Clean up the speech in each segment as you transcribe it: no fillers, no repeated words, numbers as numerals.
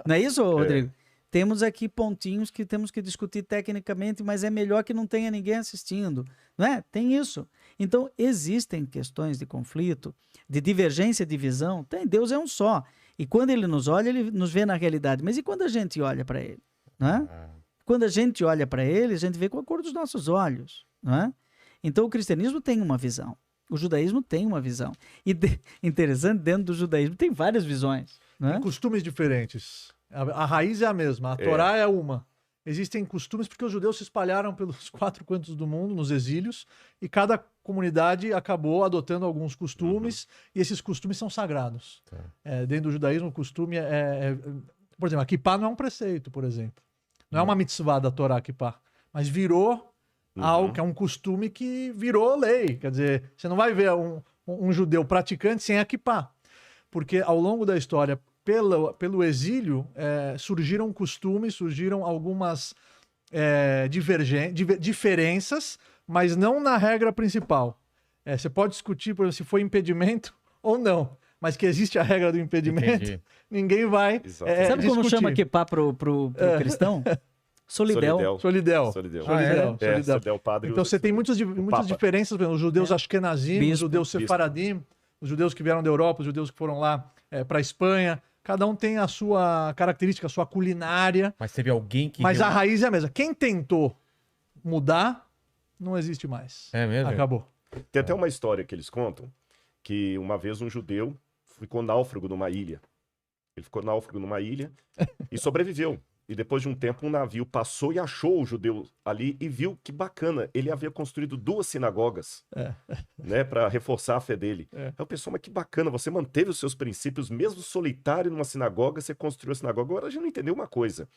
Não é isso, Rodrigo? Temos aqui pontinhos que temos que discutir tecnicamente, mas é melhor que não tenha ninguém assistindo, não é? Tem isso. Então, existem questões de conflito, de divergência de visão. Tem, Deus é um só. E quando ele nos olha, ele nos vê na realidade. Mas e quando a gente olha para ele? Não é? Quando a gente olha para ele, a gente vê com a cor dos nossos olhos, não é? Então, o cristianismo tem uma visão. O judaísmo tem uma visão. E interessante, dentro do judaísmo tem várias visões, não é? Tem costumes diferentes. A raiz é a mesma, a Torá é uma. Existem costumes porque os judeus se espalharam pelos 4 cantos do mundo, nos exílios, e cada comunidade acabou adotando alguns costumes, e esses costumes são sagrados. Dentro do judaísmo, o costume por exemplo, a kippá não é um preceito, por exemplo. Não é uma mitzvah da Torá, kippá, mas virou algo que é um costume que virou lei. Quer dizer, você não vai ver um judeu praticante sem a kippá, porque ao longo da história, pelo exílio, surgiram costumes, surgiram algumas diferenças, mas não na regra principal. Você pode discutir, por exemplo, se foi impedimento ou não, mas que existe a regra do impedimento, ninguém vai Sabe como chama kippá pro cristão? Solidel. Solidel. Padre. Então você tem muitas diferenças, por exemplo, os judeus Ashkenazim, os judeus Sefaradim, os judeus que vieram da Europa, os judeus que foram lá para a Espanha. Cada um tem a sua característica, a sua culinária. Mas teve alguém que... Mas a raiz é a mesma. Quem tentou mudar, não existe mais. É mesmo? Acabou. Tem até uma história que eles contam, que uma vez um judeu ficou náufrago numa ilha. Ele ficou náufrago numa ilha e sobreviveu. E depois de um tempo, um navio passou e achou o judeu ali e viu que bacana. Ele havia construído 2 sinagogas, né, para reforçar a fé dele. Aí o pessoal, mas que bacana, você manteve os seus princípios, mesmo solitário numa sinagoga, você construiu a sinagoga. Agora a gente não entendeu uma coisa.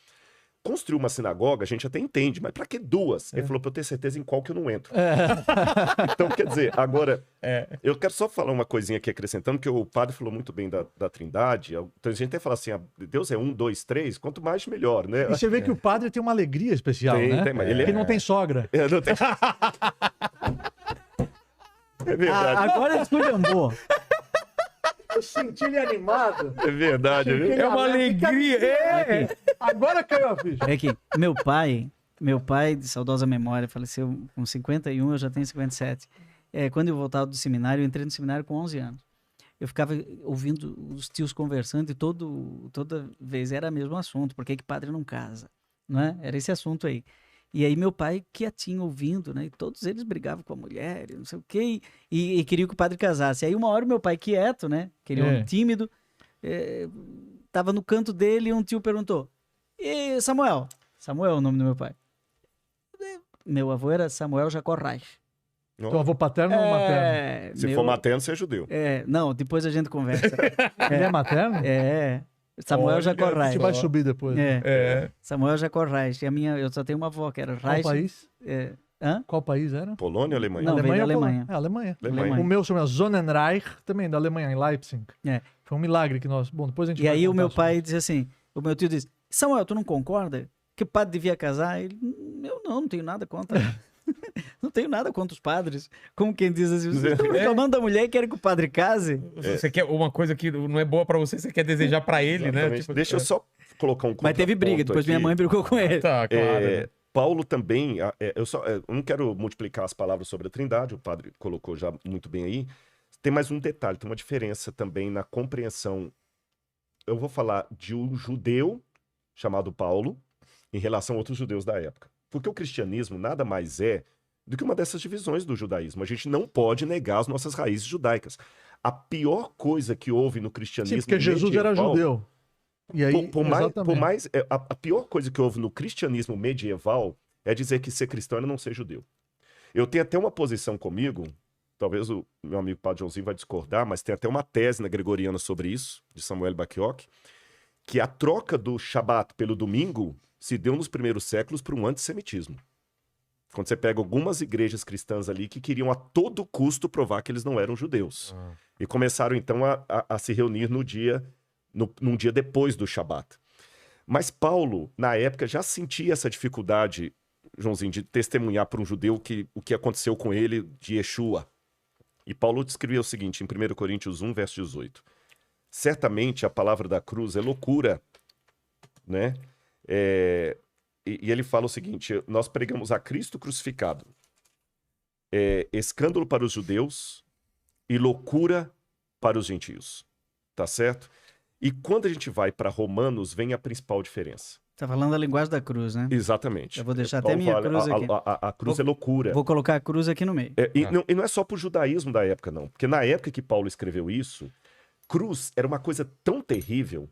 Construir uma sinagoga, a gente até entende, mas para que 2? Ele falou, para eu ter certeza em qual que eu não entro. Então, quer dizer, agora, eu quero só falar uma coisinha aqui acrescentando, que o padre falou muito bem da Trindade. Então a gente até fala assim, Deus é 1, 2, 3, quanto mais melhor, né? E você vê que o padre tem uma alegria especial, né? Mas ele não tem sogra. Não tem... É verdade. Agora esculhambou. Eu senti ele animado. É verdade. É uma alegria. Agora caiu a ficha. É que meu pai, de saudosa memória, faleceu com 51, eu já tenho 57. Quando eu voltava do seminário, eu entrei no seminário com 11 anos. Eu ficava ouvindo os tios conversando e toda vez era o mesmo assunto. Por que padre não casa? Não é? Era esse assunto aí. E aí meu pai quietinho ouvindo, né? E todos eles brigavam com a mulher, e não sei o quê, e queriam que o padre casasse. Aí uma hora meu pai quieto, né? Aquele homem tímido, tava no canto dele e um tio perguntou, e Samuel? Samuel é o nome do meu pai. Meu avô era Samuel Jacó Reich. Teu avô paterno ou materno? Se for materno, você é judeu. Não, depois a gente conversa. Ele é materno? Samuel Jacó Reich. A gente vai subir depois. Samuel Jacó Reich. Eu só tenho uma avó que era Reich. Qual país? Hã? Qual país era? Polônia ou Alemanha? Não, veio da Alemanha. Alemanha. Alemanha. O meu chama Sonnenreich, também da Alemanha, em Leipzig. Foi um milagre que nós... Bom, depois a gente E aí o meu pai disse assim, o meu tio disse, Samuel, tu não concorda que o padre devia casar? Ele, eu não tenho nada contra. Não tenho nada contra os padres. Como quem diz assim, vocês estão reclamando da mulher e querem que o padre case? Você quer uma coisa que não é boa pra você, você quer desejar pra ele, né? Tipo, Deixa eu só colocar um Mas teve briga, depois minha mãe brigou com ele. Tá, claro. Paulo também, eu não quero multiplicar as palavras sobre a Trindade, o padre colocou já muito bem aí. Tem mais um detalhe, tem uma diferença também na compreensão. Eu vou falar de um judeu chamado Paulo em relação a outros judeus da época. Porque o cristianismo nada mais é do que uma dessas divisões do judaísmo. A gente não pode negar as nossas raízes judaicas. A pior coisa que houve no cristianismo medieval... Sim, porque Jesus era judeu. E aí, a pior coisa que houve no cristianismo medieval é dizer que ser cristão é não ser judeu. Eu tenho até uma posição comigo, talvez o meu amigo Padre Joãozinho vai discordar, mas tem até uma tese na Gregoriana sobre isso, de Samuel Bacchiocchi, que a troca do Shabat pelo domingo se deu nos primeiros séculos por um antissemitismo. Quando você pega algumas igrejas cristãs ali que queriam a todo custo provar que eles não eram judeus. E começaram então a se reunir num dia depois do Shabat. Mas Paulo, na época, já sentia essa dificuldade, Joãozinho, de testemunhar para um judeu o que aconteceu com ele de Yeshua. E Paulo descreveu o seguinte, em 1 Coríntios 1, verso 18. Certamente a palavra da cruz é loucura né? E ele fala o seguinte: nós pregamos a Cristo crucificado, escândalo para os judeus e loucura para os gentios, tá certo? E quando a gente vai para Romanos, vem a principal diferença. Tá falando a linguagem da cruz, né? Exatamente. Eu vou deixar até minha cruz aqui. A cruz é loucura. Vou colocar a cruz aqui no meio. E não é só pro judaísmo da época, não. Porque na época que Paulo escreveu isso, cruz era uma coisa tão terrível,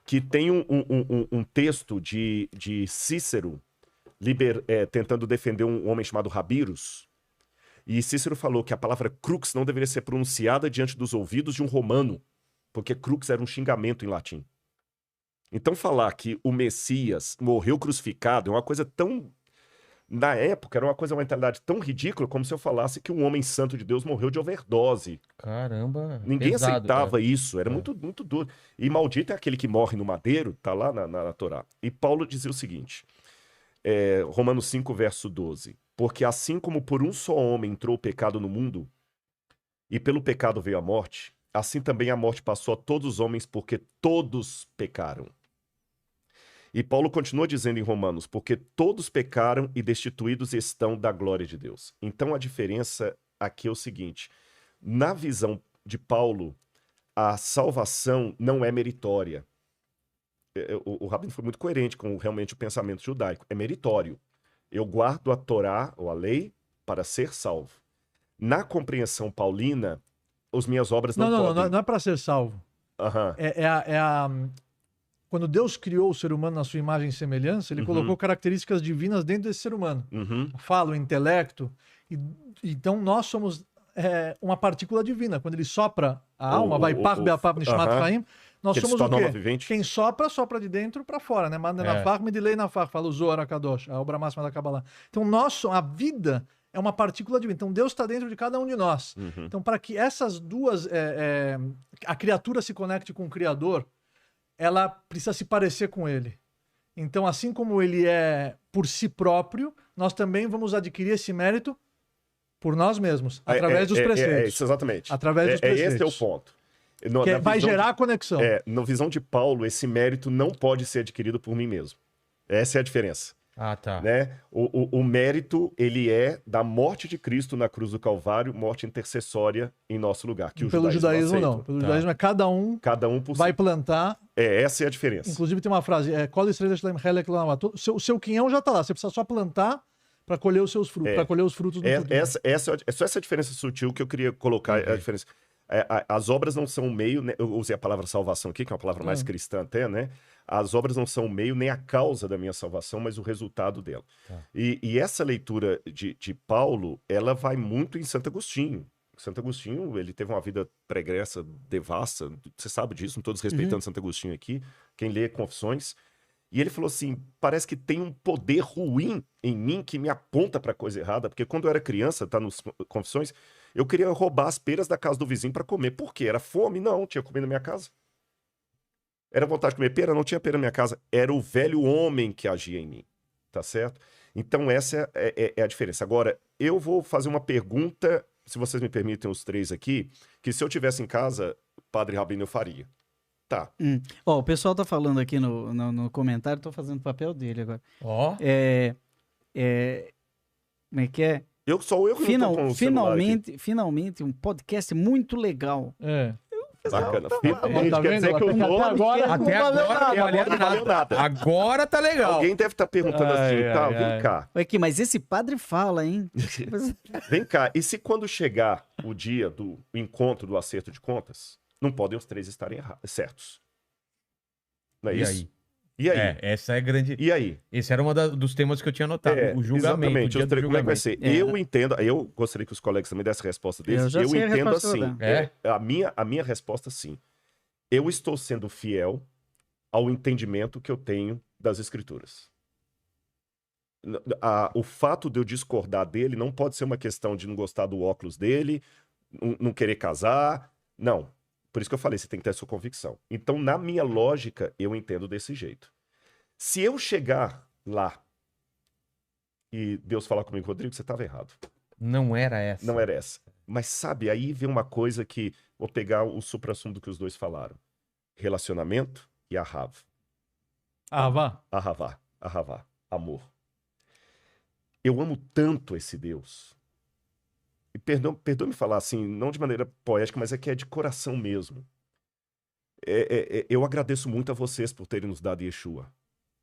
que tem um texto de Cícero tentando defender um homem chamado Rabirus. E Cícero falou que a palavra crux não deveria ser pronunciada diante dos ouvidos de um romano, porque crux era um xingamento em latim. Então falar que o Messias morreu crucificado é uma coisa tão... Na época, era uma mentalidade tão ridícula como se eu falasse que um homem santo de Deus morreu de overdose. Caramba. Ninguém pesado, aceitava cara. isso, era muito, muito duro. E maldito é aquele que morre no madeiro, tá lá na Torá. E Paulo dizia o seguinte, Romanos 5, verso 12. Porque assim como por um só homem entrou o pecado no mundo, e pelo pecado veio a morte, assim também a morte passou a todos os homens, porque todos pecaram. E Paulo continua dizendo em Romanos, porque todos pecaram e destituídos estão da glória de Deus. Então a diferença aqui é o seguinte, na visão de Paulo, a salvação não é meritória. O Rabino foi muito coerente com realmente o pensamento judaico. É meritório. Eu guardo a Torá, ou a lei, para ser salvo. Na compreensão paulina, as minhas obras não podem... Não é para ser salvo. Uhum. Quando Deus criou o ser humano na sua imagem e semelhança, ele colocou características divinas dentro desse ser humano. Fala, o intelecto. Então nós somos uma partícula divina. Quando ele sopra a alma, vai par beapap nishmat chaim, nós somos o quê? Quem sopra de dentro para fora, né? Manda na farm, medilei na farm, fala o Zohar HaKadosh, a obra máxima da Kabbalah. Então a vida é uma partícula divina. Então Deus está dentro de cada um de nós. Então para que essas duas, a criatura se conecte com o Criador, ela precisa se parecer com ele. Então, assim como ele é por si próprio, nós também vamos adquirir esse mérito por nós mesmos, através dos preceitos. Isso, exatamente. Através dos preceitos. Esse é o ponto. Vai gerar a conexão. Na visão de Paulo, esse mérito não pode ser adquirido por mim mesmo. Essa é a diferença. Ah, tá. Né? O mérito, ele é da morte de Cristo na cruz do Calvário, morte intercessória em nosso lugar. Que pelo judaísmo não. Pelo judaísmo é cada um por vai si. Plantar. Essa é a diferença. Inclusive tem uma frase, o seu quinhão já está lá, você precisa só plantar para colher os seus frutos, para colher os frutos do futuro. É só essa diferença sutil que eu queria colocar, a diferença. As obras não são o meio, né? Eu usei a palavra salvação aqui, que é uma palavra mais cristã até, né? As obras não são o meio nem a causa da minha salvação, mas o resultado dela. Tá. E essa leitura de Paulo, ela vai muito em Santo Agostinho. Santo Agostinho, ele teve uma vida pregressa, devassa, você sabe disso, não estou desrespeitando Santo Agostinho aqui, quem lê Confissões. E ele falou assim, parece que tem um poder ruim em mim que me aponta para coisa errada, porque quando eu era criança, tá nos Confissões, eu queria roubar as peras da casa do vizinho para comer. Por quê? Era fome? Não, tinha comida na minha casa. Era vontade de comer pera? Não tinha pera na minha casa. Era o velho homem que agia em mim, tá certo? Então essa é a diferença. Agora, eu vou fazer uma pergunta, se vocês me permitem os três aqui, que se eu tivesse em casa, Padre Rabino, eu faria. Tá. O pessoal tá falando aqui no comentário, tô fazendo o papel dele agora. Como é que é? Finalmente um podcast muito legal. Bacana. Tá Quer dizer que eu tô... Até agora não valeu nada. Agora tá legal. Alguém deve estar perguntando vem cá. Aqui, mas esse padre fala, hein? Vem cá, e se quando chegar o dia do encontro do acerto de contas, não podem os três estarem certos? Não é isso? E aí? Essa é grande. E aí? Esse era um dos temas que eu tinha anotado. O julgamento. Exatamente. O dia do julgamento. Como é que vai ser? Eu entendo, eu gostaria que os colegas também dessem a resposta deles. Eu entendo assim. A minha resposta, sim. Eu estou sendo fiel ao entendimento que eu tenho das Escrituras. O fato de eu discordar dele não pode ser uma questão de não gostar do óculos dele, não querer casar. Não. Por isso que eu falei, você tem que ter a sua convicção. Então, na minha lógica, eu entendo desse jeito. Se eu chegar lá e Deus falar comigo, Rodrigo, você estava errado. Não era essa. Não era essa. Mas sabe, aí vem uma coisa que... Vou pegar o suprassumo do que os dois falaram. Relacionamento e a Rav. Ahavá. Ahavá, amor. Eu amo tanto esse Deus. E perdoa-me falar assim, não de maneira poética, mas é que é de coração mesmo. Eu agradeço muito a vocês por terem nos dado Yeshua.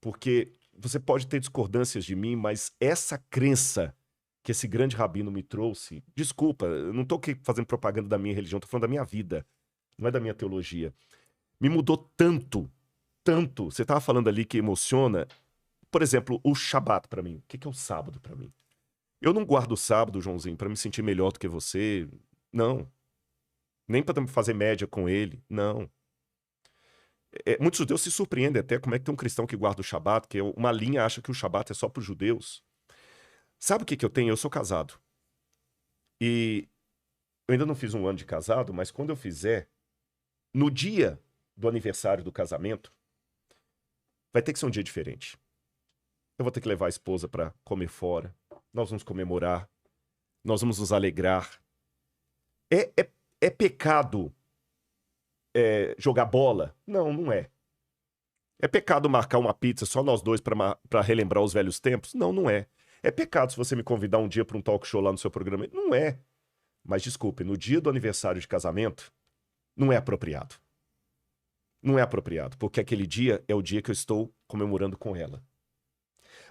Porque você pode ter discordâncias de mim, mas essa crença que esse grande rabino me trouxe, desculpa, eu não estou aqui fazendo propaganda da minha religião, estou falando da minha vida, não é da minha teologia. Me mudou tanto, tanto. Você estava falando ali que emociona. Por exemplo, o Shabat para mim. O que é o sábado para mim? Eu não guardo o sábado, Joãozinho, para me sentir melhor do que você. Não. Nem para fazer média com ele. Não. Muitos judeus se surpreendem até como é que tem um cristão que guarda o Shabat, que uma linha acha que o Shabat é só para os judeus. Sabe o que eu tenho? Eu sou casado. E eu ainda não fiz um ano de casado, mas quando eu fizer, no dia do aniversário do casamento, vai ter que ser um dia diferente. Eu vou ter que levar a esposa para comer fora. Nós vamos comemorar. Nós vamos nos alegrar. É pecado jogar bola? Não, não é. É pecado marcar uma pizza só nós dois para relembrar os velhos tempos? Não, não é. É pecado se você me convidar um dia para um talk show lá no seu programa? Não é. Mas desculpe, no dia do aniversário de casamento, não é apropriado. Não é apropriado, porque aquele dia é o dia que eu estou comemorando com ela.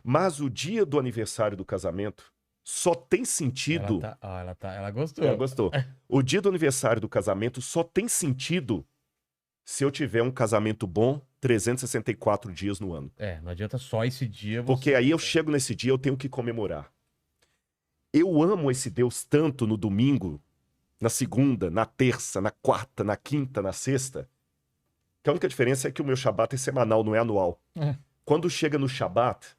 Mas o dia do aniversário do casamento só tem sentido... Ela gostou. Ela gostou. O dia do aniversário do casamento só tem sentido se eu tiver um casamento bom 364 dias no ano. Não adianta só esse dia. Porque aí eu chego nesse dia, eu tenho que comemorar. Eu amo esse Deus tanto no domingo, na segunda, na terça, na quarta, na quinta, na sexta, que a única diferença é que o meu Shabat é semanal, não é anual. Quando chega no Shabat,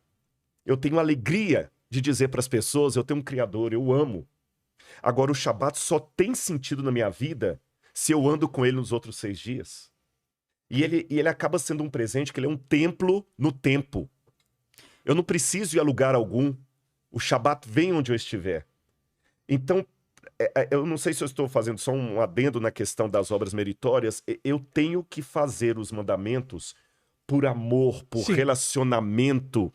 eu tenho alegria de dizer para as pessoas, eu tenho um Criador, eu amo. Agora, o Shabat só tem sentido na minha vida se eu ando com ele nos outros 6 dias. E ele acaba sendo um presente, que ele é um templo no tempo. Eu não preciso ir a lugar algum. O Shabat vem onde eu estiver. Então, eu não sei se eu estou fazendo só um adendo na questão das obras meritórias. Eu tenho que fazer os mandamentos por amor, por relacionamento.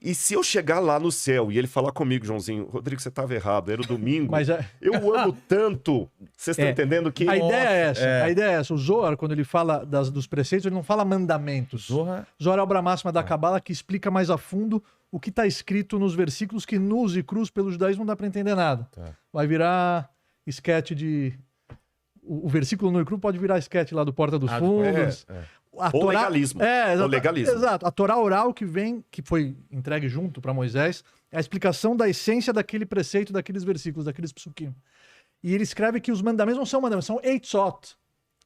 E se eu chegar lá no céu e ele falar comigo, Joãozinho, Rodrigo, você estava errado, era o domingo. Mas eu amo tanto. Vocês estão entendendo que... A ideia é essa. A ideia é essa. O Zohar, quando ele fala dos preceitos, ele não fala mandamentos. Zohar é a obra máxima da Cabala que explica mais a fundo o que está escrito nos versículos que nus e cruz pelo judaísmo não dá para entender nada. Vai virar esquete de... O versículo nu e cru pode virar esquete lá do Porta dos Fundos. Ou legalismo. Ou legalismo. Exato. A Torá oral que foi entregue junto para Moisés, é a explicação da essência daquele preceito, daqueles versículos, daqueles psukim. E ele escreve que os mandamentos não são mandamentos, são eitzot.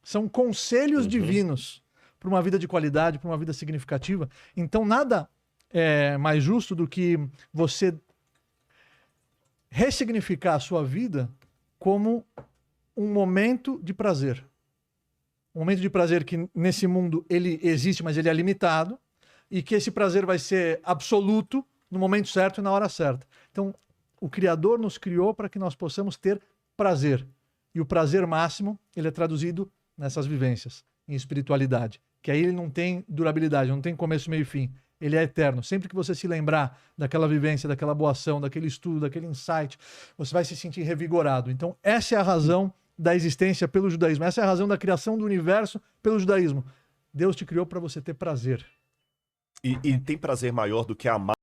São conselhos divinos para uma vida de qualidade, para uma vida significativa. Então nada é mais justo do que você ressignificar a sua vida como um momento de prazer. Um momento de prazer que nesse mundo ele existe, mas ele é limitado, e que esse prazer vai ser absoluto no momento certo e na hora certa. Então, o Criador nos criou para que nós possamos ter prazer. E o prazer máximo, ele é traduzido nessas vivências, em espiritualidade. Que aí ele não tem durabilidade, não tem começo, meio e fim. Ele é eterno. Sempre que você se lembrar daquela vivência, daquela boa ação, daquele estudo, daquele insight, você vai se sentir revigorado. Então, essa é a razão da existência pelo judaísmo. Essa é a razão da criação do universo pelo judaísmo. Deus te criou para você ter prazer. E tem prazer maior do que amar